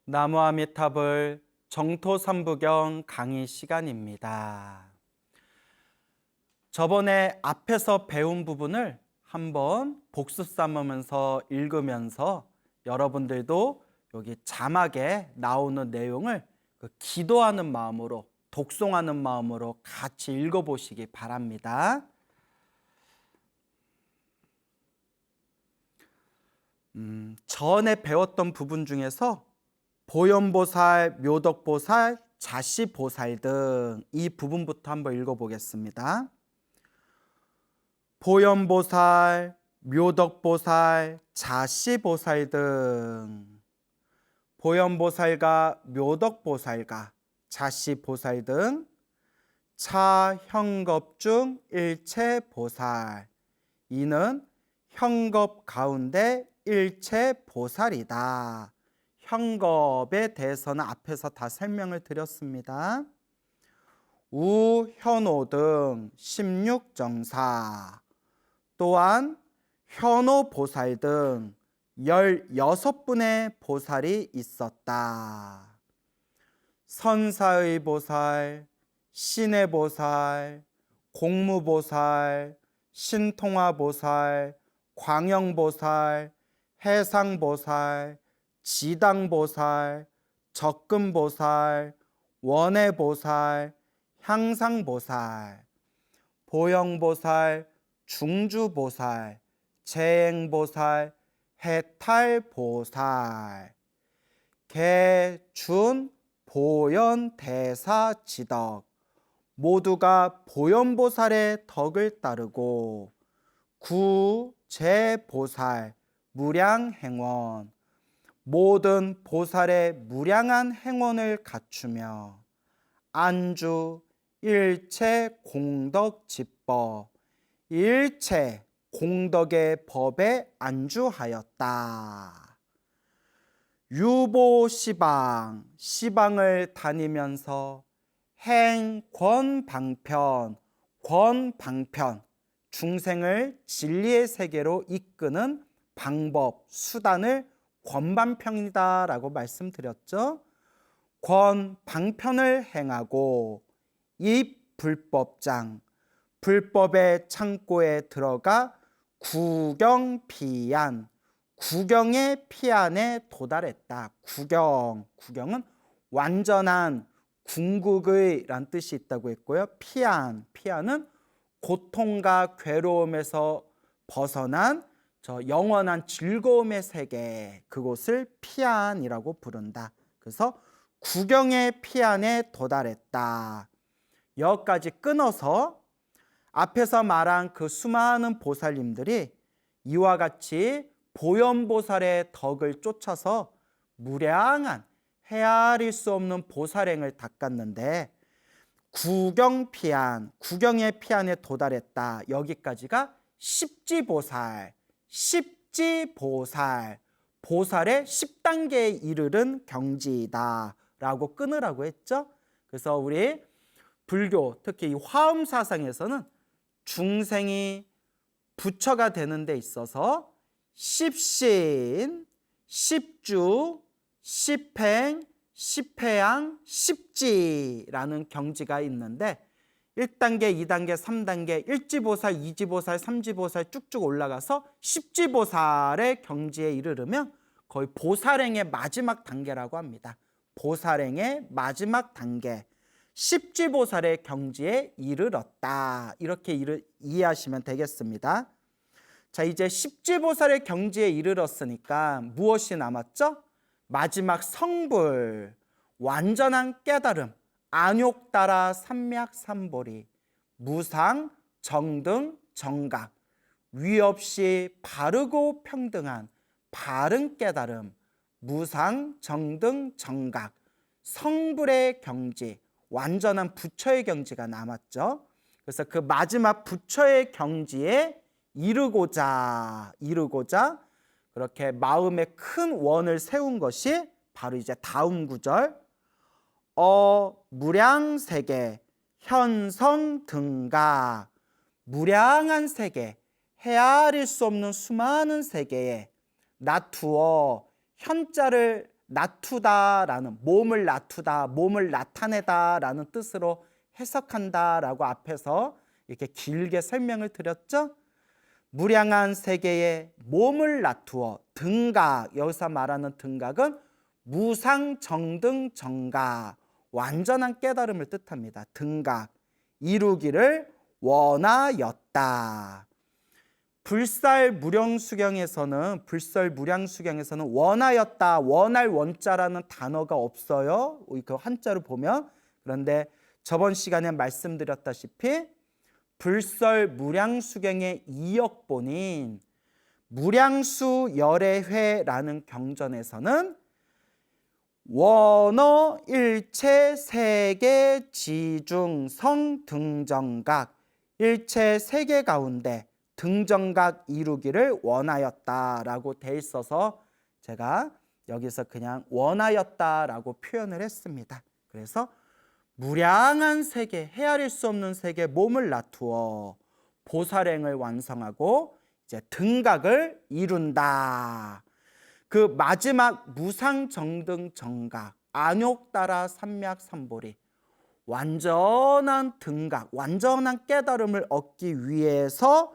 나무아미탑을 정토삼부경 강의 시간입니다. 저번에 앞에서 배운 부분을 한번 복습 삼으면서 읽으면서 여러분들도 여기 자막에 나오는 내용을 기도하는 마음으로, 독송하는 마음으로 같이 읽어보시기 바랍니다. 전에 배웠던 부분 중에서 보현보살, 묘덕보살, 자시보살 등 이 부분부터 한번 읽어보겠습니다. 보현보살, 묘덕보살, 자시보살 등 보현보살과 묘덕보살과 자시보살 등 차형겁 중 일체보살, 이는 형겁 가운데 일체보살이다. 형겁에 대해서는 앞에서 다 설명을 드렸습니다. 우현오 등 16정사, 또한 현오보살 등 16분의 보살이 있었다. 선사의 보살, 신의 보살, 공무보살, 신통화보살, 광영보살, 해상보살, 지당보살, 적금보살, 원해보살, 향상보살, 보영보살, 중주보살, 재행보살, 해탈보살, 개준, 보현, 대사, 지덕 모두가 보현보살의 덕을 따르고 구제보살, 무량행원 모든 보살의 무량한 행원을 갖추며 안주, 일체 공덕 집법, 일체 공덕의 법에 안주하였다. 유보시방, 시방을 다니면서 행권방편, 권방편, 중생을 진리의 세계로 이끄는 방법, 수단을 권방편이다 라고 말씀드렸죠. 권방편을 행하고 입불법장, 불법의 창고에 들어가 구경피안, 구경의 피안에 도달했다. 구경은 완전한 궁극의 란 뜻이 있다고 했고요. 피안은 고통과 괴로움에서 벗어난 영원한 즐거움의 세계, 그곳을 피안이라고 부른다. 그래서 구경의 피안에 도달했다. 여기까지 끊어서 앞에서 말한 그 수많은 보살님들이 이와 같이 보현보살의 덕을 쫓아서 무량한 헤아릴 수 없는 보살행을 닦았는데 구경의 피안에 도달했다. 여기까지가 십지보살, 보살의 10단계에 이르른 경지이다 라고 끊으라고 했죠. 그래서 우리 불교, 특히 이 화엄사상에서는 중생이 부처가 되는 데 있어서 십신, 십주, 십행, 십회양, 십지라는 경지가 있는데 1단계, 2단계, 3단계, 1지보살, 2지보살, 3지보살 쭉쭉 올라가서 십지보살의 경지에 이르르면 거의 보살행의 마지막 단계라고 합니다. 보살행의 마지막 단계, 십지보살의 경지에 이르렀다. 이렇게 이해하시면 되겠습니다. 자, 이제 십지보살의 경지에 이르렀으니까 무엇이 남았죠? 마지막 성불, 완전한 깨달음, 안욕따라 삼맥삼보리, 무상, 정등, 정각, 위 없이 바르고 평등한 바른 깨달음, 무상, 정등, 정각, 성불의 경지, 완전한 부처의 경지가 남았죠. 그래서 그 마지막 부처의 경지에 이르고자 그렇게 마음에 큰 원을 세운 것이 바로 이제 다음 구절, 무량세계 현성등가, 무량한 세계, 헤아릴 수 없는 수많은 세계에 나투어, 현자를 낮추다라는, 몸을 낮추다, 몸을 나타내다라는 뜻으로 해석한다라고 앞에서 이렇게 길게 설명을 드렸죠. 무량한 세계에 몸을 낮추어 등각, 여기서 말하는 등각은 무상정등 정각, 완전한 깨달음을 뜻합니다. 등각, 이루기를 원하였다. 불살무량수경에서는 원하였다, 원할 원자라는 단어가 없어요. 그 한자로 보면. 그런데 저번 시간에 말씀드렸다시피 불설무량수경의 이역본인 무량수열애회라는 경전에서는 원어 일체 세계 지중성 등정각, 일체 세계 가운데 등정각 이루기를 원하였다라고 돼 있어서 제가 여기서 그냥 원하였다라고 표현을 했습니다. 그래서 무량한 세계, 헤아릴 수 없는 세계 몸을 낮추어 보살행을 완성하고 이제 등각을 이룬다. 그 마지막 무상정등 정각, 안욕따라 삼맥삼보리, 완전한 등각, 완전한 깨달음을 얻기 위해서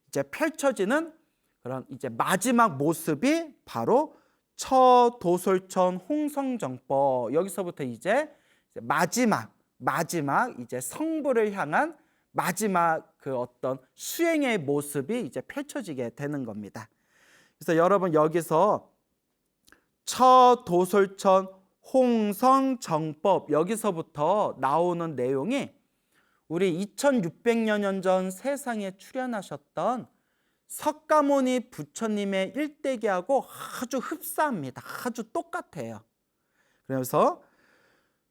이제 펼쳐지는 그런 이제 마지막 모습이 바로 처도솔천 홍성정법. 여기서부터 이제 마지막 이제 성부를 향한 마지막 그 어떤 수행의 모습이 이제 펼쳐지게 되는 겁니다. 그래서 여러분 여기서 처도솔천 홍성정법, 여기서부터 나오는 내용이 우리 2600여 년 전 세상에 출현하셨던 석가모니 부처님의 일대기하고 아주 흡사합니다. 아주 똑같아요. 그래서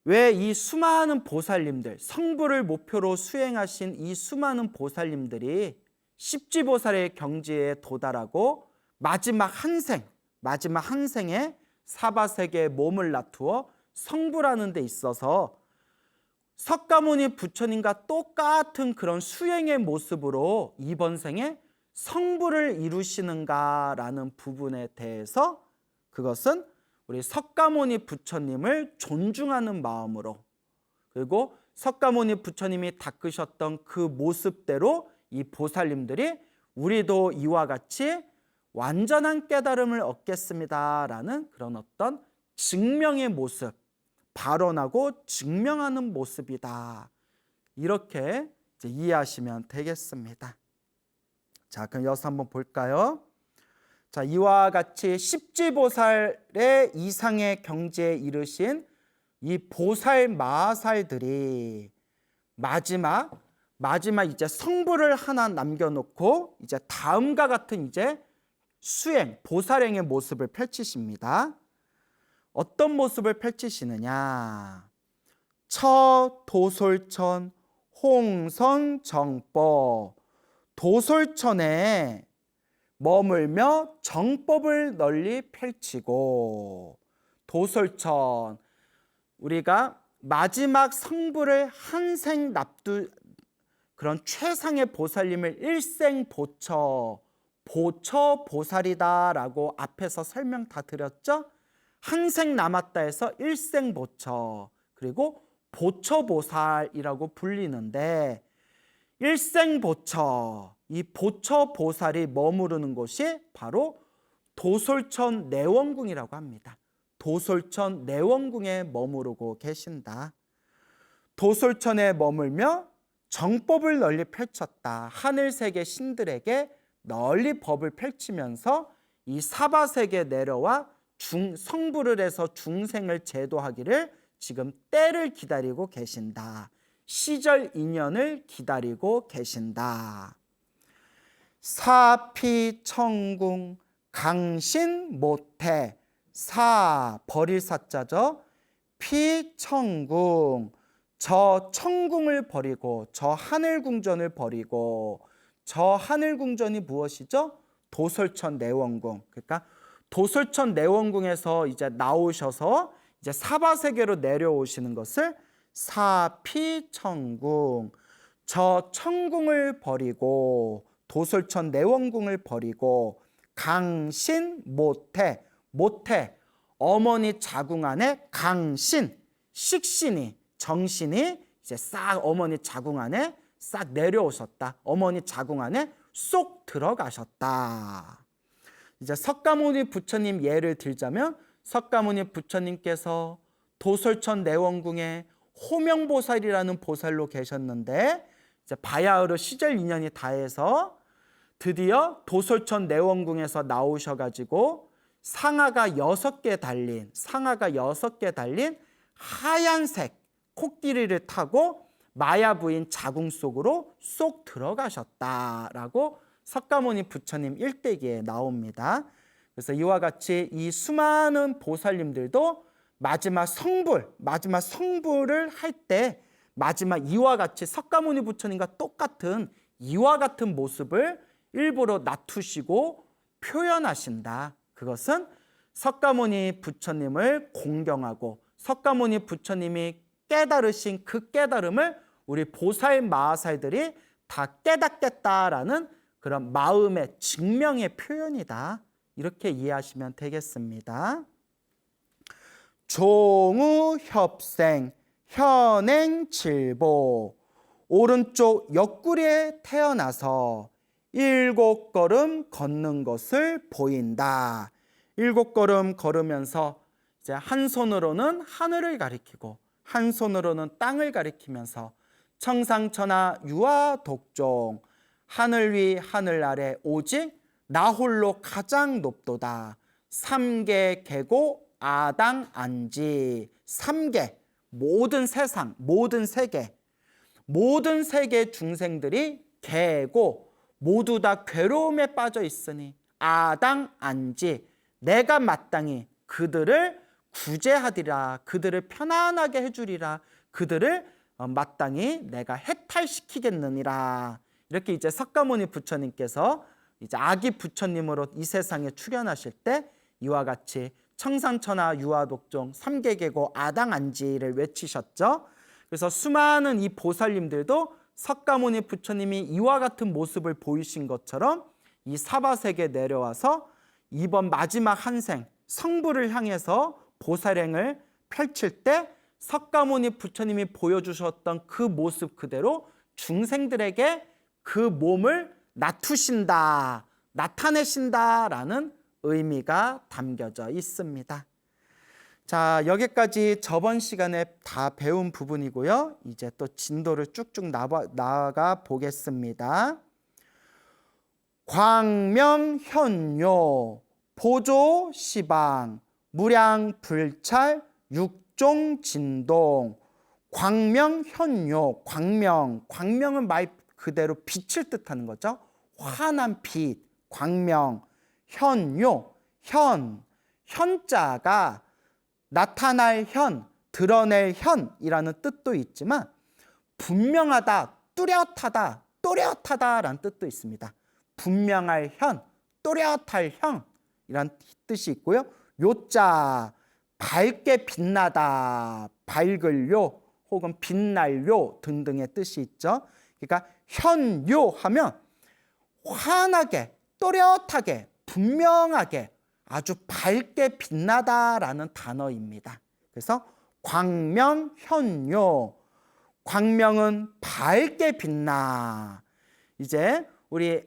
왜 이 수많은 보살님들, 성부를 목표로 수행하신 이 수많은 보살님들이 십지보살의 경지에 도달하고 마지막 한 생에 사바세계에 몸을 낮추어 성부라는 데 있어서 석가모니 부처님과 똑같은 그런 수행의 모습으로 이번 생에 성부를 이루시는가라는 부분에 대해서 그것은 우리 석가모니 부처님을 존중하는 마음으로, 그리고 석가모니 부처님이 닦으셨던 그 모습대로 이 보살님들이 우리도 이와 같이 완전한 깨달음을 얻겠습니다라는 그런 어떤 증명의 모습, 발언하고 증명하는 모습이다. 이렇게 이제 이해하시면 되겠습니다. 자, 그럼 여기서 한번 볼까요? 자, 이와 같이 십지보살의 이상의 경지에 이르신 이 보살 마하살들이 마지막 이제 성부를 하나 남겨놓고 이제 다음과 같은 이제 수행, 보살행의 모습을 펼치십니다. 어떤 모습을 펼치시느냐? 처도솔천 홍성정법, 도솔천에 머물며 정법을 널리 펼치고, 도솔천, 우리가 마지막 성부를 한생 납두, 그런 최상의 보살님을 일생보처, 보처보살이다라고 앞에서 설명 다 드렸죠? 한생 남았다 해서 일생보처, 그리고 보처보살이라고 불리는데, 일생보처, 이 보처보살이 머무르는 곳이 바로 도솔천 내원궁이라고 합니다. 도솔천 내원궁에 머무르고 계신다. 도솔천에 머물며 정법을 널리 펼쳤다. 하늘세계 신들에게 널리 법을 펼치면서 이 사바세계 내려와 성부를 해서 중생을 제도하기를 지금 때를 기다리고 계신다. 시절 인연을 기다리고 계신다. 사피천궁 강신 모태, 사 버릴 사자죠. 피천궁, 저 천궁을 버리고, 저 하늘궁전을 버리고, 저 하늘궁전이 무엇이죠? 도솔천 내원궁. 그러니까 도솔천 내원궁에서 이제 나오셔서 이제 사바세계로 내려오시는 것을 사피천궁, 저 천궁을 버리고, 도솔천 내원궁을 버리고, 강신 모태, 어머니 자궁 안에 강신, 식신이, 정신이 이제 싹 어머니 자궁 안에 싹 내려오셨다. 어머니 자궁 안에 쏙 들어가셨다. 이제 석가모니 부처님 예를 들자면 석가모니 부처님께서 도솔천 내원궁에 호명보살이라는 보살로 계셨는데 이제 바야흐로 시절 인연이 다해서 드디어 도솔천 내원궁에서 나오셔가지고 상아가 6개 달린 하얀색 코끼리를 타고 마야 부인 자궁 속으로 쏙 들어가셨다라고 석가모니 부처님 일대기에 나옵니다. 그래서 이와 같이 이 수많은 보살님들도 마지막 성불을 할 때 마지막 이와 같이 석가모니 부처님과 똑같은 이와 같은 모습을 일부러 낮추시고 표현하신다. 그것은 석가모니 부처님을 공경하고 석가모니 부처님이 깨달으신 그 깨달음을 우리 보살 마하살들이 다 깨닫겠다라는 그런 마음의 증명의 표현이다. 이렇게 이해하시면 되겠습니다. 종우협생 현행칠보 오른쪽 옆구리에 태어나서 7걸음 걷는 것을 보인다. 7걸음 걸으면서 이제 한 손으로는 하늘을 가리키고 한 손으로는 땅을 가리키면서 청상천하 유아독종 하늘 위 하늘 아래 오직 나 홀로 가장 높도다. 삼계 계고 아당 안지. 삼계 모든 세상 모든 세계 중생들이 계고 모두 다 괴로움에 빠져 있으니 아당 안지 내가 마땅히 그들을 구제하리라. 그들을 편안하게 해주리라. 그들을 마땅히 내가 해탈시키겠느니라. 이렇게 이제 석가모니 부처님께서 이제 아기 부처님으로 이 세상에 출현하실 때 이와 같이 청상천하 유아독종 삼계계고 아당안지를 외치셨죠. 그래서 수많은 이 보살님들도 석가모니 부처님이 이와 같은 모습을 보이신 것처럼 이 사바세계에 내려와서 이번 마지막 한생 성불을 향해서 보살행을 펼칠 때 석가모니 부처님이 보여주셨던 그 모습 그대로 중생들에게 그 몸을 낮추신다, 나타내신다라는 의미가 담겨져 있습니다. 자, 여기까지 저번 시간에 다 배운 부분이고요. 이제 또 진도를 쭉쭉 나아가 보겠습니다. 광명현요, 보조시방, 무량불찰, 육종진동. 광명현요, 광명은 말 그대로 빛을 뜻하는 거죠. 환한 빛, 광명. 현요, 현자가 나타날 현, 드러낼 현이라는 뜻도 있지만 분명하다, 또렷하다라는 뜻도 있습니다. 분명할 현, 또렷할 현이라는 뜻이 있고요. 요자, 밝게 빛나다, 밝을 요 혹은 빛날 요 등등의 뜻이 있죠. 그러니까 현요 하면 환하게, 또렷하게, 분명하게 아주 밝게 빛나다라는 단어입니다. 그래서 광명현요, 광명은 밝게 빛나. 이제 우리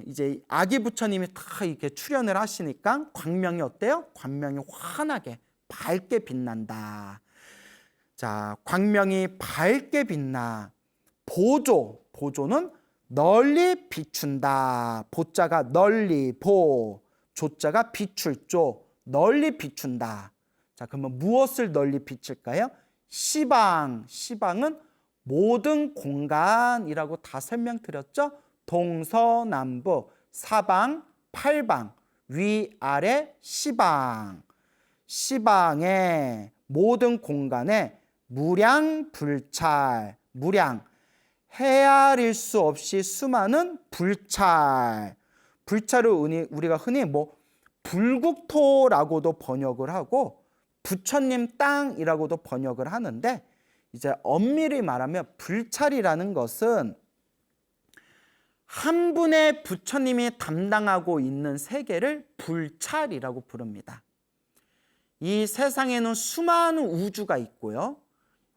이제 아기 부처님이 다 이렇게 출현을 하시니까 광명이 어때요? 광명이 환하게 밝게 빛난다. 자, 광명이 밝게 빛나. 보조는 널리 비춘다. 보자가 널리, 조자가 비출, 널리 비춘다. 자, 그러면 무엇을 널리 비칠까요? 시방은 모든 공간이라고 다 설명드렸죠? 동서남북, 사방, 팔방, 위아래 시방. 시방의 모든 공간에 무량불찰, 헤아릴 수 없이 수많은 불찰을 우리가 흔히 불국토라고도 번역을 하고 부처님 땅이라고도 번역을 하는데, 이제 엄밀히 말하면 불찰이라는 것은 한 분의 부처님이 담당하고 있는 세계를 불찰이라고 부릅니다. 이 세상에는 수많은 우주가 있고요.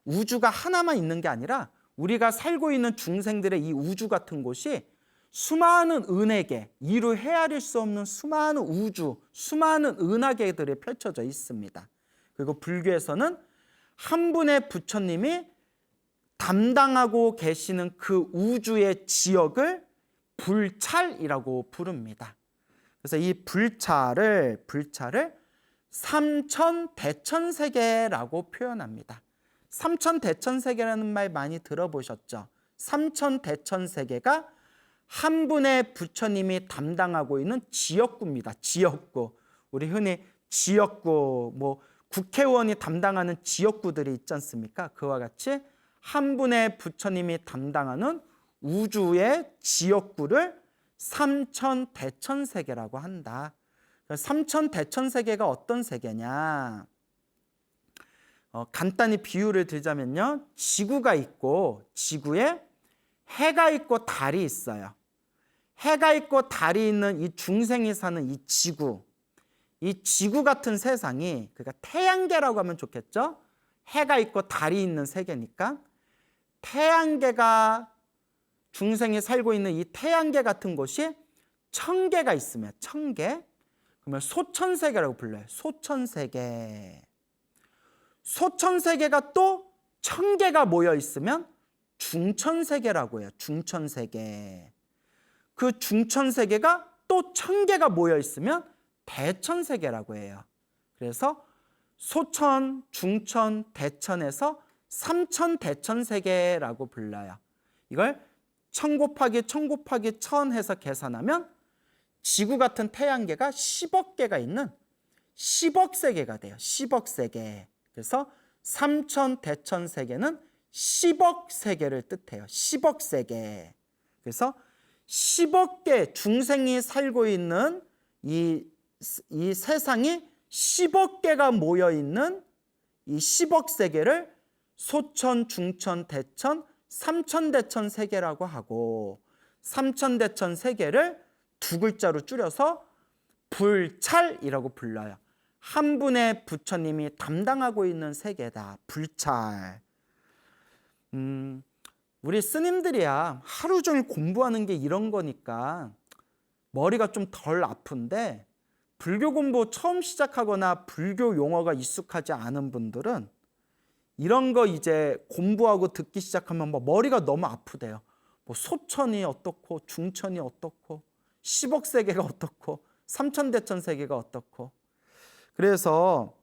우주가 하나만 있는 게 아니라 우리가 살고 있는 중생들의 이 우주 같은 곳이 수많은 은하계, 이루 헤아릴 수 없는 수많은 우주, 수많은 은하계들이 펼쳐져 있습니다. 그리고 불교에서는 한 분의 부처님이 담당하고 계시는 그 우주의 지역을 불찰이라고 부릅니다. 그래서 이 불찰을 삼천대천세계라고 표현합니다. 삼천대천세계라는 말 많이 들어보셨죠? 삼천대천세계가 한 분의 부처님이 담당하고 있는 지역구입니다. 지역구. 우리 흔히 지역구, 국회의원이 담당하는 지역구들이 있지 않습니까? 그와 같이 한 분의 부처님이 담당하는 우주의 지역구를 삼천대천세계라고 한다. 삼천대천세계가 어떤 세계냐? 간단히 비유를 들자면요. 지구가 있고 지구에 해가 있고 달이 있어요. 해가 있고 달이 있는 이 중생이 사는 이 지구 같은 세상이, 그러니까 태양계라고 하면 좋겠죠? 해가 있고 달이 있는 세계니까 태양계가, 중생이 살고 있는 이 태양계 같은 곳이 1000개가 있으면 1000개, 그러면 소천세계라고 불러요. 소천세계. 소천세계가 또 1000개가 모여 있으면 중천세계라고 해요. 중천세계. 그 중천세계가 또 1000개가 모여 있으면 대천세계라고 해요. 그래서 소천, 중천, 대천에서 삼천대천세계라고 불러요. 이걸 1000 곱하기 1000 곱하기 1000 해서 계산하면 지구 같은 태양계가 10억 개가 있는 10억 세계가 돼요. 10억 세계. 그래서 삼천대천세계는 10억 세계를 뜻해요. 10억 세계. 그래서 10억 개 중생이 살고 있는 이 세상이 10억 개가 모여 있는 이 10억 세계를 소천, 중천, 대천, 삼천대천 세계라고 하고, 삼천대천 세계를 두 글자로 줄여서 불찰이라고 불러요. 한 분의 부처님이 담당하고 있는 세계다. 불찰. 우리 스님들이야 하루 종일 공부하는 게 이런 거니까 머리가 좀 덜 아픈데, 불교 공부 처음 시작하거나 불교 용어가 익숙하지 않은 분들은 이런 거 이제 공부하고 듣기 시작하면 머리가 너무 아프대요. 소천이 어떻고, 중천이 어떻고, 10억 세계가 어떻고, 삼천대천 세계가 어떻고. 그래서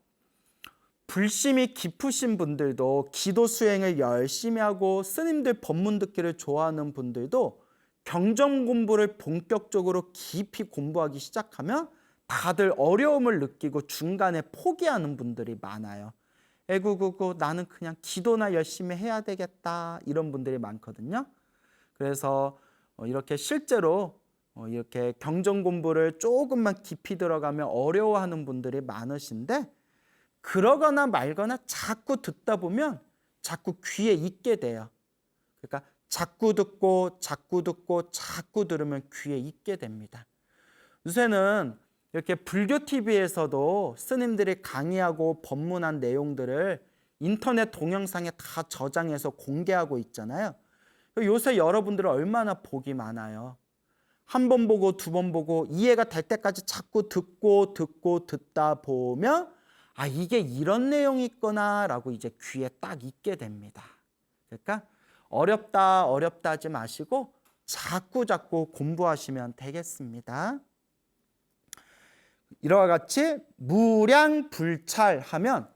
불심이 깊으신 분들도, 기도 수행을 열심히 하고 스님들 법문 듣기를 좋아하는 분들도 경전 공부를 본격적으로 깊이 공부하기 시작하면 다들 어려움을 느끼고 중간에 포기하는 분들이 많아요. 에구구구, 나는 그냥 기도나 열심히 해야 되겠다, 이런 분들이 많거든요. 그래서 이렇게 실제로 이렇게 경전 공부를 조금만 깊이 들어가면 어려워하는 분들이 많으신데, 그러거나 말거나 자꾸 듣다 보면 자꾸 귀에 익게 돼요. 그러니까 자꾸 듣고 자꾸 듣고 자꾸 들으면 귀에 익게 됩니다. 요새는 이렇게 불교 TV에서도 스님들이 강의하고 법문한 내용들을 인터넷 동영상에 다 저장해서 공개하고 있잖아요. 요새 여러분들은 얼마나 복이 많아요. 한 번 보고 두 번 보고 이해가 될 때까지 자꾸 듣고 듣다 보면 이게 이런 내용이 있구나 라고 이제 귀에 딱 익게 됩니다. 그러니까 어렵다 하지 마시고 자꾸 공부하시면 되겠습니다. 이와 같이 무량불찰하면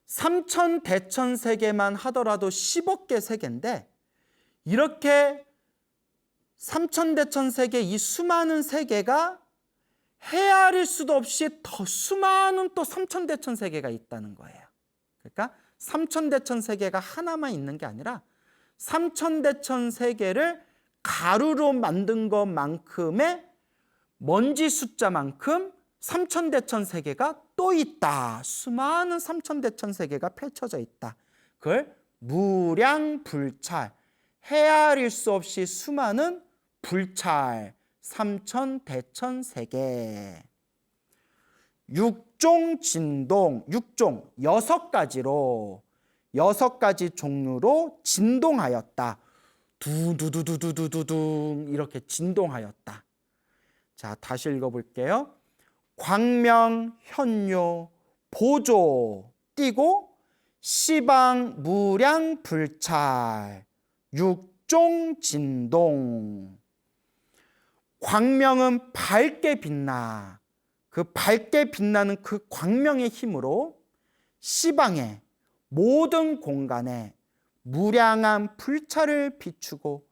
삼천대천세계만 하더라도 10억 개 세계인데, 이렇게 삼천대천세계 이 수많은 세계가 헤아릴 수도 없이 더 수많은 또 삼천대천세계가 있다는 거예요. 그러니까 삼천대천세계가 하나만 있는 게 아니라 삼천대천세계를 가루로 만든 것만큼의 먼지 숫자만큼 삼천대천세계가 또 있다. 수많은 삼천대천세계가 펼쳐져 있다. 그걸 무량불찰, 헤아릴 수 없이 수많은 불찰, 삼천대천세계. 육종 진동, 육종 6가지로 6가지 종류로 진동하였다. 두두두두두두둥 이렇게 진동하였다. 자, 다시 읽어볼게요. 광명, 현유, 보조, 띠고, 시방, 무량, 불찰, 육종 진동. 광명은 밝게 빛나. 그 밝게 빛나는 그 광명의 힘으로 시방의 모든 공간에 무량한 불찰을 비추고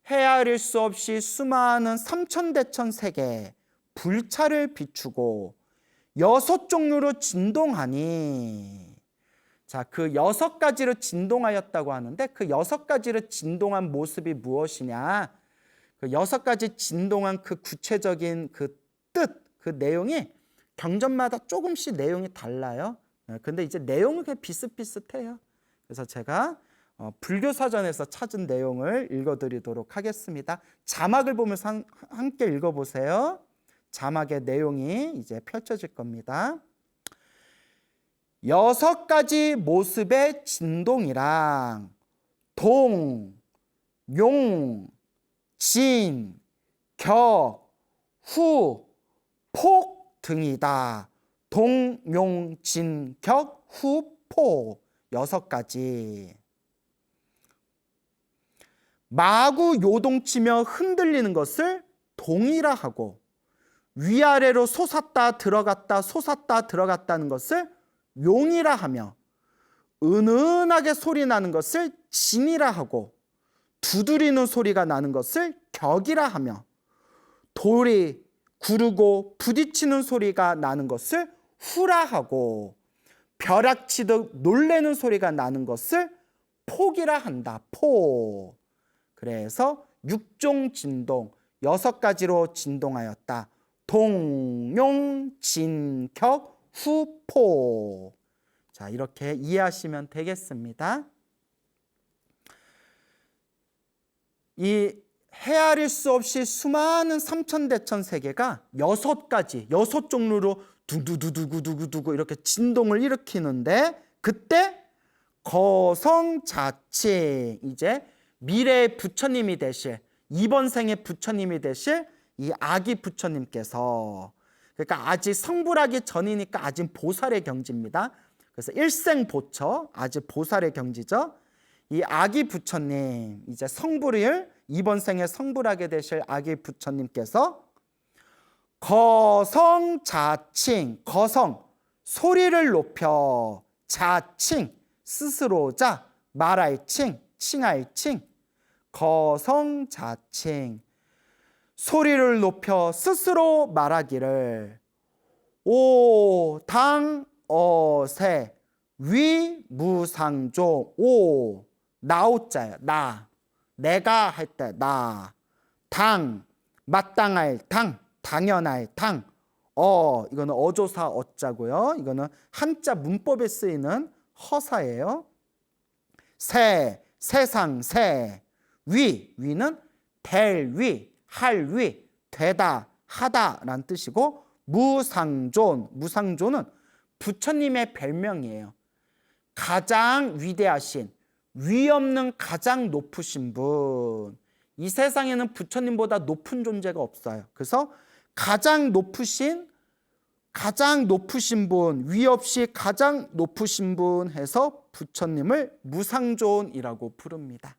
헤아릴 수 없이 수많은 삼천대천 세계의 불찰을 비추고 6종류로 진동하니. 자, 그 6가지로 진동하였다고 하는데 그 6가지로 진동한 모습이 무엇이냐? 그 6가지 진동한 그 구체적인 그 뜻, 그 내용이 경전마다 조금씩 내용이 달라요. 근데 이제 내용은 그냥 비슷비슷해요. 그래서 제가 불교 사전에서 찾은 내용을 읽어드리도록 하겠습니다. 자막을 보면서 함께 읽어보세요. 자막의 내용이 이제 펼쳐질 겁니다. 6가지 모습의 진동이랑 동, 용, 진, 격, 후, 폭 등이다. 동, 용, 진, 격, 후, 폭 6가지. 마구 요동치며 흔들리는 것을 동이라 하고 위아래로 솟았다 들어갔다는 것을 용이라 하며 은은하게 소리 나는 것을 진이라 하고 두드리는 소리가 나는 것을 격이라 하며 돌이 구르고 부딪히는 소리가 나는 것을 후라 하고 벼락치듯 놀래는 소리가 나는 것을 폭이라 한다. 폭. 그래서 육종 진동 6가지로 진동하였다. 동, 용, 진, 격, 후, 폭. 자, 이렇게 이해하시면 되겠습니다. 이 헤아릴 수 없이 수많은 삼천대천 세계가 6가지, 6종류로 두두두두두두두 이렇게 진동을 일으키는데 그때 거성자칭, 이제 미래의 부처님이 되실, 이번 생의 부처님이 되실 이 아기 부처님께서, 그러니까 아직 성불하기 전이니까 아직 보살의 경지입니다. 그래서 일생보처, 아직 보살의 경지죠. 이 아기 부처님, 이제 성불을 이번 생에 성불하게 되실 아기 부처님께서 거성자칭, 거성 소리를 높여, 자칭 스스로자, 말할 칭, 칭할 칭, 거성자칭 소리를 높여 스스로 말하기를 오당어세 위무상조. 오, 나오자야, 나, 내가 할 때 나, 당, 마땅할 당, 당연할 당, 이거는 어조사 어자고요. 이거는 한자 문법에 쓰이는 허사예요. 세, 세상 세, 위는 될 위, 할 위, 되다, 하다라는 뜻이고, 무상존은 부처님의 별명이에요. 가장 위대하신, 위 없는 가장 높으신 분. 이 세상에는 부처님보다 높은 존재가 없어요. 그래서 가장 높으신 분, 위 없이 가장 높으신 분 해서 부처님을 무상존이라고 부릅니다.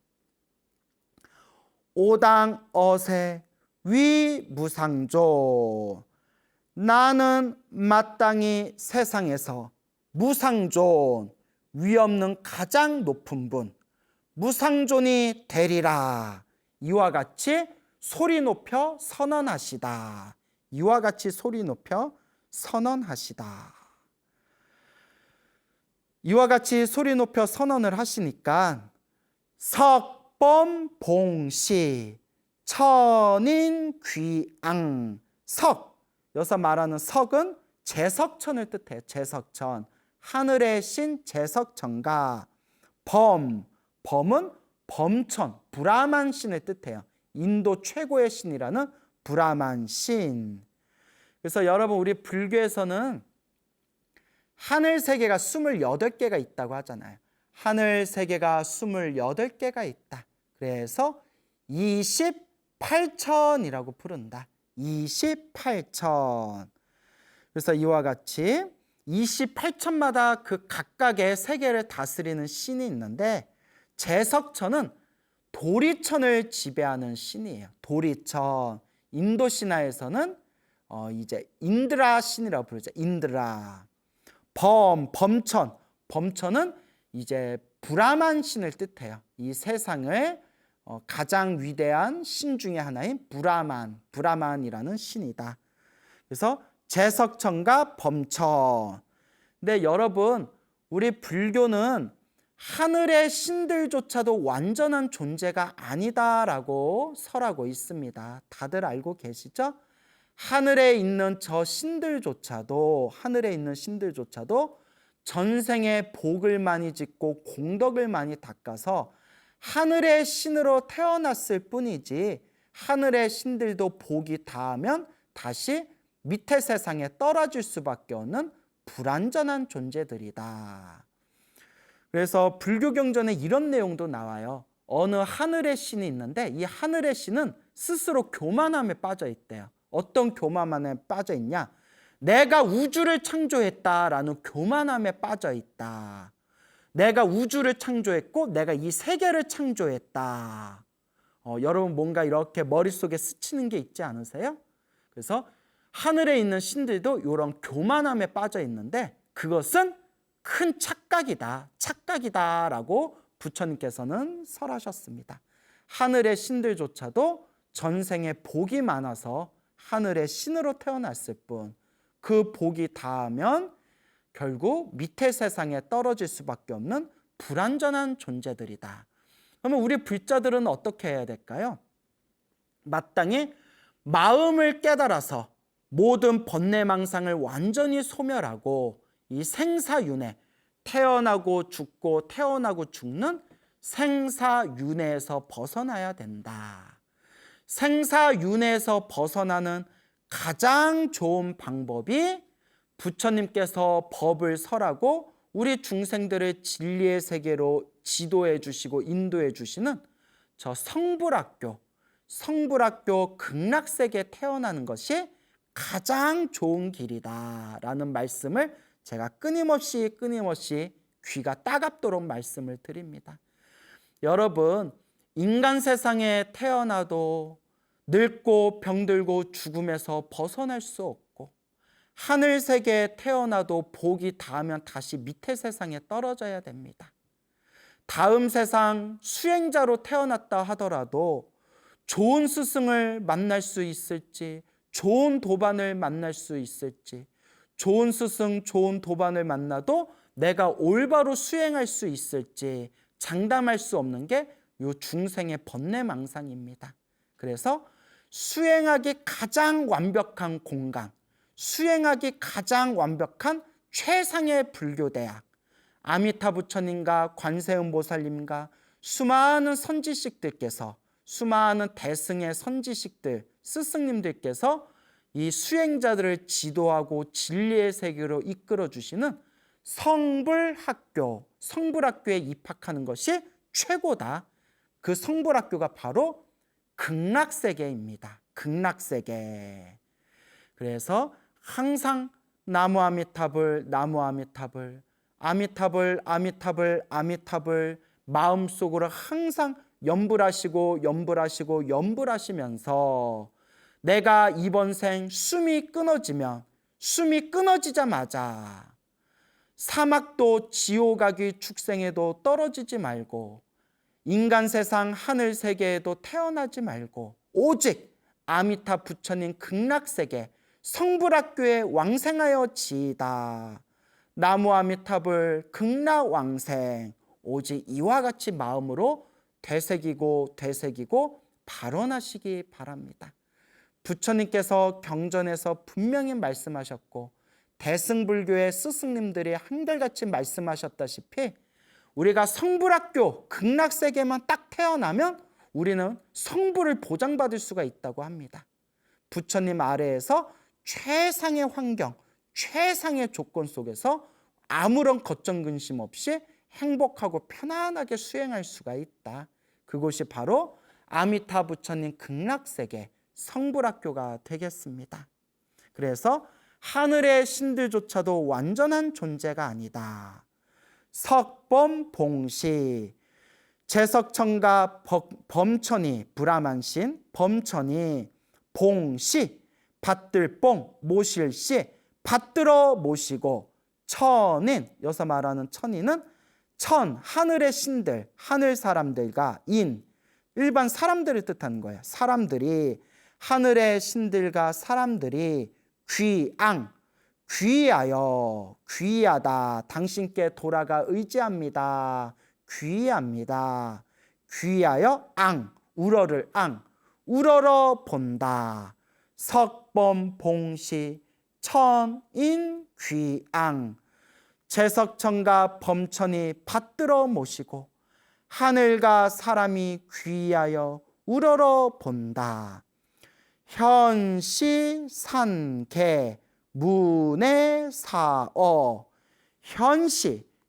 오당어세 위무상존. 나는 마땅히 세상에서 무상존, 위 없는 가장 높은 분, 무상존이 되리라. 이와 같이 소리 높여 선언하시다. 이와 같이 소리 높여 선언하시다. 이와 같이 소리 높여 선언을 하시니까 석범봉시 천인귀앙. 석, 여기서 말하는 석은 제석천을 뜻해요. 제석천, 하늘의 신 제석천과 범은 범천, 브라만 신을 뜻해요. 인도 최고의 신이라는 브라만 신. 그래서 여러분, 우리 불교에서는 하늘 세계가 28개가 있다고 하잖아요. 하늘 세계가 28개가 있다. 그래서 28천이라고 부른다. 28천. 그래서 이와 같이 28천마다 그 각각의 세계를 다스리는 신이 있는데, 제석천은 도리천을 지배하는 신이에요. 도리천. 인도 신화에서는 이제 인드라 신이라고 부르죠. 인드라. 범천. 범천은 이제 브라만 신을 뜻해요. 이 세상을 가장 위대한 신 중에 하나인 브라만이라는 신이다. 그래서 제석천과 범천. 근데 여러분, 우리 불교는 하늘의 신들조차도 완전한 존재가 아니다라고 설하고 있습니다. 다들 알고 계시죠? 하늘에 있는 하늘에 있는 신들조차도 전생에 복을 많이 짓고 공덕을 많이 닦아서 하늘의 신으로 태어났을 뿐이지, 하늘의 신들도 복이 닿으면 다시 밑에 세상에 떨어질 수밖에 없는 불완전한 존재들이다. 그래서 불교 경전에 이런 내용도 나와요. 어느 하늘의 신이 있는데 이 하늘의 신은 스스로 교만함에 빠져 있대요. 어떤 교만함에 빠져 있냐? 내가 우주를 창조했다라는 교만함에 빠져 있다. 내가 우주를 창조했고 내가 이 세계를 창조했다. 여러분 뭔가 이렇게 머릿속에 스치는 게 있지 않으세요? 그래서 하늘에 있는 신들도 이런 교만함에 빠져 있는데 그것은 큰 착각이다라고 부처님께서는 설하셨습니다. 하늘의 신들조차도 전생에 복이 많아서 하늘의 신으로 태어났을 뿐, 그 복이 닿으면 결국 밑에 세상에 떨어질 수밖에 없는 불완전한 존재들이다. 그러면 우리 불자들은 어떻게 해야 될까요? 마땅히 마음을 깨달아서 모든 번뇌망상을 완전히 소멸하고 이 생사윤회, 태어나고 죽고 태어나고 죽는 생사윤회에서 벗어나야 된다. 생사윤회에서 벗어나는 가장 좋은 방법이 부처님께서 법을 설하고 우리 중생들을 진리의 세계로 지도해 주시고 인도해 주시는 저 성불학교 극락세계에 태어나는 것이 가장 좋은 길이다라는 말씀을 제가 끊임없이 귀가 따갑도록 말씀을 드립니다. 여러분, 인간 세상에 태어나도 늙고 병들고 죽음에서 벗어날 수 없고, 하늘 세계에 태어나도 복이 닿으면 다시 밑에 세상에 떨어져야 됩니다. 다음 세상 수행자로 태어났다 하더라도 좋은 스승을 만날 수 있을지, 좋은 도반을 만날 수 있을지, 좋은 스승, 좋은 도반을 만나도 내가 올바로 수행할 수 있을지 장담할 수 없는 게 이 중생의 번뇌망상입니다. 그래서 수행하기 가장 완벽한 공강, 수행하기 가장 완벽한 최상의 불교대학, 아미타 부처님과 관세음보살님과 수많은 선지식들께서, 수많은 대승의 선지식들, 스승님들께서 이 수행자들을 지도하고 진리의 세계로 이끌어 주시는 성불학교에 입학하는 것이 최고다. 그 성불학교가 바로 극락세계입니다. 극락세계. 그래서 항상 나무 아미타불, 나무 아미타불, 아미타불, 아미타불, 아미타불 마음속으로 항상 염불하시면서 내가 이번 생 숨이 끊어지자마자 사막도 지옥아귀 축생에도 떨어지지 말고 인간 세상 하늘 세계에도 태어나지 말고 오직 아미타 부처님 극락세계 성불학교에 왕생하여 지이다. 나무 아미타불 극락왕생, 오직 이와 같이 마음으로 되새기고 발언하시기 바랍니다. 부처님께서 경전에서 분명히 말씀하셨고 대승불교의 스승님들이 한결같이 말씀하셨다시피 우리가 성불학교 극락세계만 딱 태어나면 우리는 성불을 보장받을 수가 있다고 합니다. 부처님 아래에서 최상의 환경, 최상의 조건 속에서 아무런 걱정 근심 없이 행복하고 편안하게 수행할 수가 있다. 그곳이 바로 아미타 부처님 극락세계 성불학교가 되겠습니다. 그래서 하늘의 신들조차도 완전한 존재가 아니다. 석범봉시, 제석천가 범천이 브라만신, 범천이 봉시, 받들뽕 모실시, 받들어 모시고, 천인, 여기서 말하는 천인은 천, 하늘의 신들, 하늘 사람들과 일반 사람들을 뜻하는 거예요. 사람들이, 하늘의 신들과 사람들이 귀하여, 귀하다, 당신께 돌아가 의지합니다. 귀합니다. 귀하여 우러러 본다. 석범봉시, 천인 귀앙, 제석천가 범천이 받들어 모시고 하늘과 사람이 귀하여 우러러 본다. 현시산계 문해사어,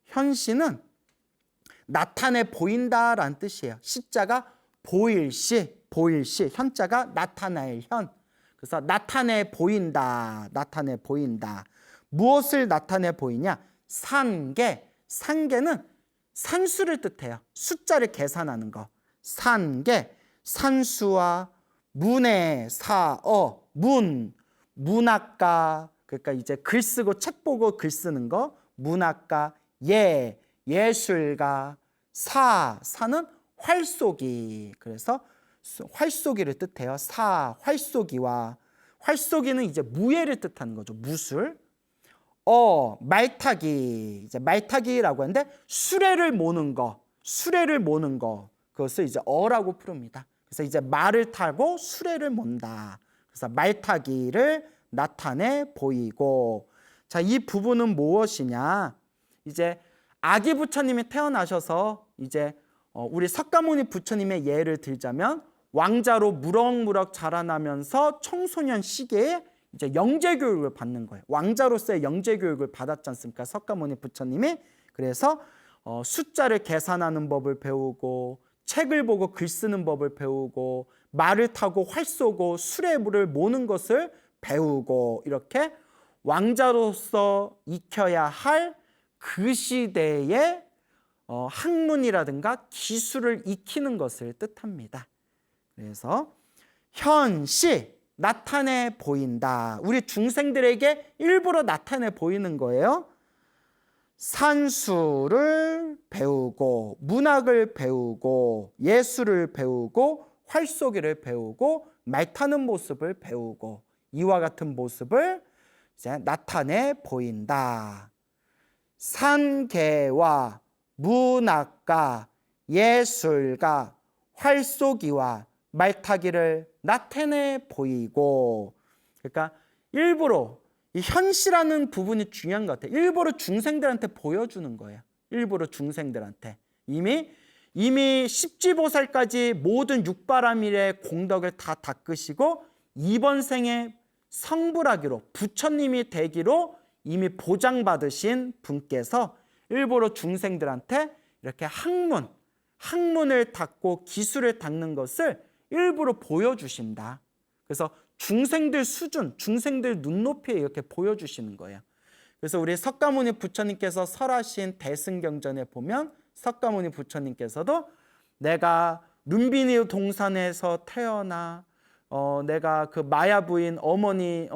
현시는 나타내 보인다라는 뜻이에요. 시자가 보일시, 현자가 나타낼 현. 그래서 나타내 보인다. 무엇을 나타내 보이냐? 산계는 산수를 뜻해요. 숫자를 계산하는 거. 산수와 문해사어, 문학가, 그러니까 이제 글 쓰고 책 보고 글 쓰는 거, 문학가, 예술가, 사는 활쏘기. 그래서 활쏘기를 뜻해요. 활쏘기는 이제 무예를 뜻하는 거죠. 무술. 말타기. 이제 말타기라고 하는데 수레를 모는 거. 그것을 이제 어라고 부릅니다. 그래서 이제 말을 타고 수레를 몬다. 그래서 말타기를 나타내 보이고. 자, 이 부분은 무엇이냐? 이제 아기 부처님이 태어나셔서 이제 우리 석가모니 부처님의 예를 들자면 왕자로 무럭무럭 자라나면서 청소년 시기에 이제 영재 교육을 받는 거예요. 왕자로서의 영재 교육을 받았지 않습니까? 석가모니 부처님이. 그래서 숫자를 계산하는 법을 배우고, 책을 보고 글 쓰는 법을 배우고, 말을 타고 활 쏘고 수레를 모는 것을 배우고, 이렇게 왕자로서 익혀야 할 그 시대의 학문이라든가 기술을 익히는 것을 뜻합니다. 그래서 현시, 나타내 보인다. 우리 중생들에게 일부러 나타내 보이는 거예요. 산수를 배우고, 문학을 배우고, 예술을 배우고, 활쏘기를 배우고, 말 타는 모습을 배우고, 이와 같은 모습을 이제 나타내 보인다. 산계와 문학가, 예술가, 활쏘기와 말타기를 나타내 보이고. 그러니까 일부러 이 현시라는 부분이 중요한 것 같아요. 일부러 중생들한테 보여주는 거예요. 일부러 중생들한테. 이미 십지보살까지 모든 육바라밀의 공덕을 다 닦으시고 이번 생에 성불하기로, 부처님이 되기로 이미 보장받으신 분께서 일부러 중생들한테 이렇게 학문을 닦고 기술을 닦는 것을 일부러 보여주신다. 그래서 중생들 수준, 중생들 눈높이에 이렇게 보여주시는 거예요. 그래서 우리 석가모니 부처님께서 설하신 대승경전에 보면 석가모니 부처님께서도 내가 룸비니 동산에서 태어나 내가 그 마야 부인 어머니의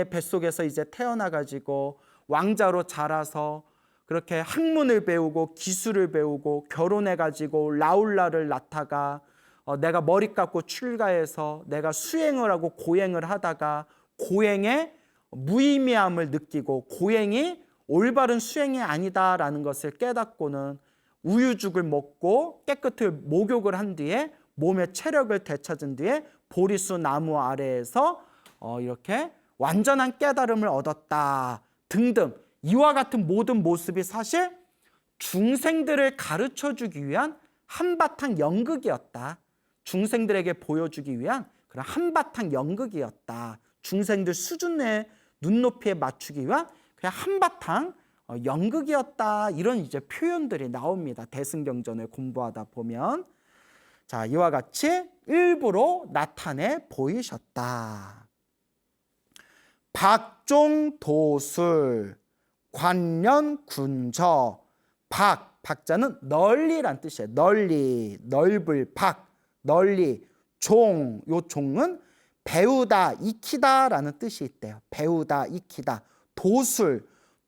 뱃속에서 이제 태어나가지고 왕자로 자라서 그렇게 학문을 배우고 기술을 배우고 결혼해가지고 라울라를 낳다가 내가 머리 깎고 출가해서 내가 수행을 하고 고행을 하다가 고행의 무의미함을 느끼고 고행이 올바른 수행이 아니다라는 것을 깨닫고는 우유죽을 먹고 깨끗이 목욕을 한 뒤에 몸의 체력을 되찾은 뒤에 보리수 나무 아래에서 이렇게 완전한 깨달음을 얻었다 등등 이와 같은 모든 모습이 사실 중생들을 가르쳐주기 위한 한바탕 연극이었다. 중생들에게 보여주기 위한 그런 한바탕 연극이었다. 중생들 수준의 눈높이에 맞추기 위한 그냥 한바탕 연극이었다 이런 이제 표현들이 나옵니다. 대승경전을 공부하다 보면. 자, 이와 같이 일부러 나타내 보이셨다. 박종도술 관련군저. 박자는 널리란 뜻이에요. 널리, 넓을 박, 널리. 종, 요 종은 배우다, 익히다라는 뜻이 있대요. 배우다, 익히다.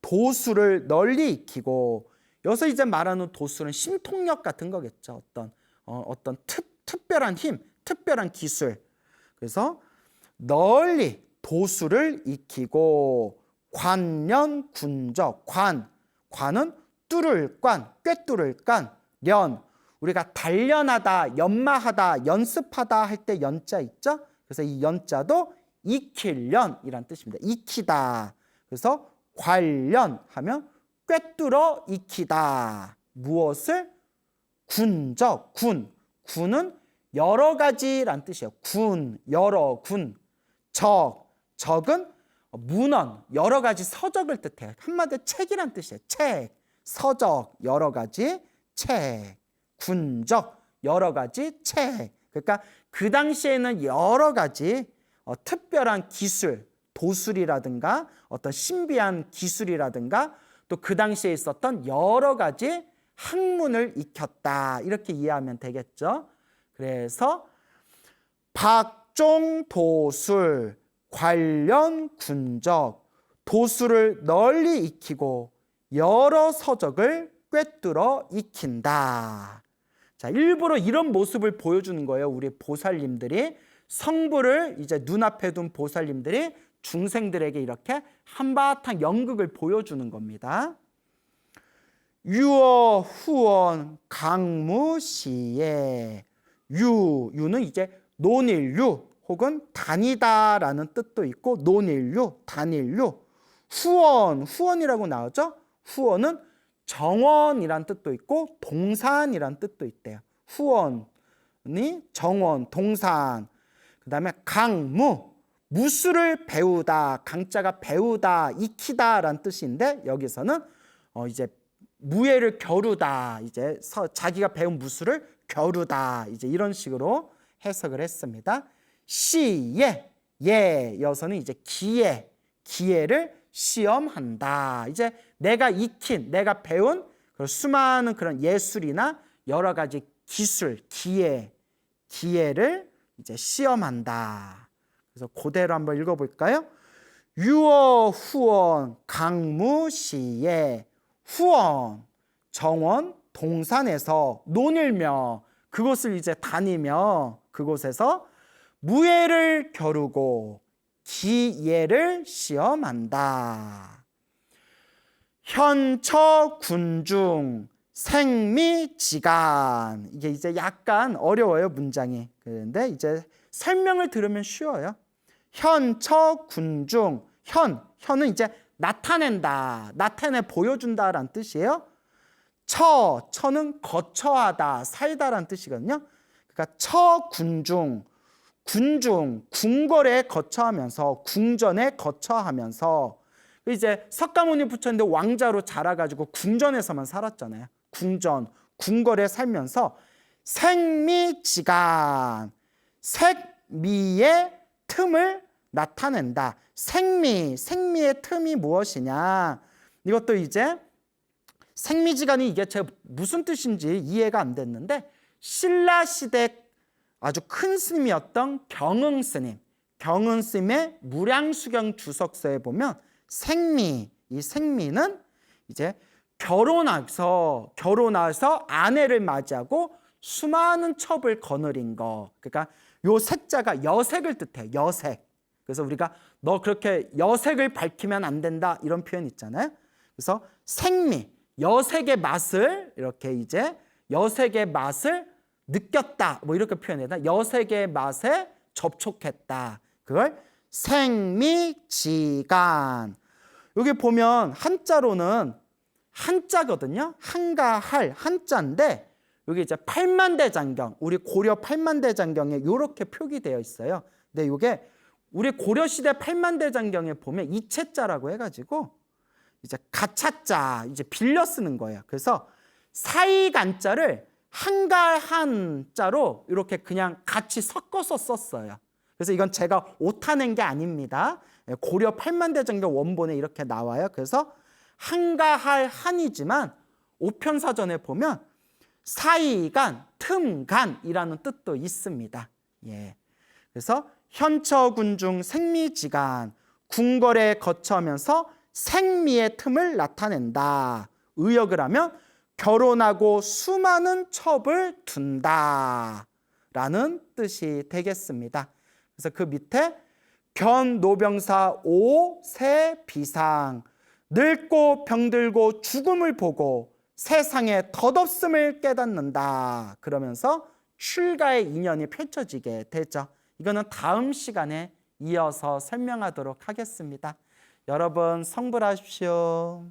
도술을 널리 익히고. 여기서 이제 말하는 도술은 심통력 같은 거겠죠. 어떤 특별한 힘, 특별한 기술. 그래서 널리 도술을 익히고. 관련군적. 관은 뚫을 관, 꿰뚫을 관. 우리가 단련하다, 연마하다, 연습하다 할 때 연자 있죠? 그래서 이 연자도 익힐련이란 뜻입니다. 익히다. 그래서 관련하면 꿰뚫어 익히다. 무엇을? 군적. 군은 여러 가지란 뜻이에요. 여러 군. 적은 문헌, 여러 가지 서적을 뜻해요. 한마디로 책이란 뜻이에요. 책, 서적, 여러 가지 책. 군적, 여러 가지 책. 그러니까 그 당시에는 여러 가지 특별한 기술, 도술이라든가 어떤 신비한 기술이라든가 또 그 당시에 있었던 여러 가지 학문을 익혔다. 이렇게 이해하면 되겠죠. 그래서 박종도술 관련 군적. 도술을 널리 익히고 여러 서적을 꿰뚫어 익힌다. 자, 일부러 이런 모습을 보여주는 거예요. 우리 보살님들이 성부를 이제 눈앞에 둔 보살님들이 중생들에게 이렇게 한바탕 연극을 보여주는 겁니다. 유어 후원 강무시에. 유는 이제 논일유 혹은 다니다라는 뜻도 있고 논일유, 단일유. 후원이라고 나오죠. 후원은 정원이란 뜻도 있고 동산이란 뜻도 있대요. 후원이 정원, 동산. 그 다음에 강무, 무술을 배우다. 강자가 배우다, 익히다라는 뜻인데 여기서는 이제 무예를 겨루다. 이제 자기가 배운 무술을 겨루다. 이제 이런 식으로 해석을 했습니다. 시예, 여서는 이제 기예를 시험한다. 이제 내가 익힌, 내가 배운 수많은 그런 예술이나 여러 가지 기술, 기예를 이제 시험한다. 그래서 그대로 한번 읽어볼까요? 유어 후원 강무시에. 후원, 정원, 동산에서 논일며 그곳을 이제 다니며 그곳에서 무예를 겨루고 기예를 시험한다. 현처 군중 생미지간. 이게 이제 약간 어려워요, 문장이. 그런데 이제 설명을 들으면 쉬워요. 현처 군중. 현은 이제 나타낸다, 나타내 보여준다라는 뜻이에요. 처는 거처하다, 살다라는 뜻이거든요. 그러니까 처군중, 궁궐에 거처하면서, 궁전에 거처하면서. 이제 석가모니 부처인데 왕자로 자라가지고 궁전에서만 살았잖아요. 궁궐에 살면서 생미지간, 색미의 틈을 나타낸다. 생미의 틈이 무엇이냐? 이것도 이제 생미지간이 이게 제가 무슨 뜻인지 이해가 안 됐는데 신라 시대 아주 큰 스님이었던 경흥 스님의 무량수경 주석서에 보면 이 생미는 이제 결혼해서 아내를 맞이하고 수많은 첩을 거느린 거. 그러니까 요 색자가 여색을 뜻해요. 여색. 그래서 우리가 너 그렇게 여색을 밝히면 안 된다 이런 표현 있잖아요. 그래서 생미, 여색의 맛을 이렇게 이제 여색의 맛을 느꼈다 뭐 이렇게 표현해다. 여색의 맛에 접촉했다. 그걸 생미지간. 여기 보면 한자로는 한자거든요. 한가할 한자인데 여기 이제 팔만대장경, 우리 고려 팔만대장경에 이렇게 표기되어 있어요. 근데 이게 우리 고려시대 팔만대장경에 보면 이채자라고 해가지고 이제 가차자 이제 빌려 쓰는 거예요. 그래서 사이간자를 한갈한자로 이렇게 그냥 같이 섞어서 썼어요. 그래서 이건 제가 오타낸 게 아닙니다. 고려 팔만대장경 원본에 이렇게 나와요. 그래서 한가할 한이지만 오편사전에 보면 사이간, 틈간이라는 뜻도 있습니다. 예. 그래서 현처군중 생미지간, 궁궐에 거처하면서 생미의 틈을 나타낸다. 의역을 하면 결혼하고 수많은 첩을 둔다 라는 뜻이 되겠습니다. 그래서 그 밑에 견노병사 오세 비상, 늙고 병들고 죽음을 보고 세상에 덧없음을 깨닫는다. 그러면서 출가의 인연이 펼쳐지게 되죠. 이거는 다음 시간에 이어서 설명하도록 하겠습니다. 여러분 성불하십시오.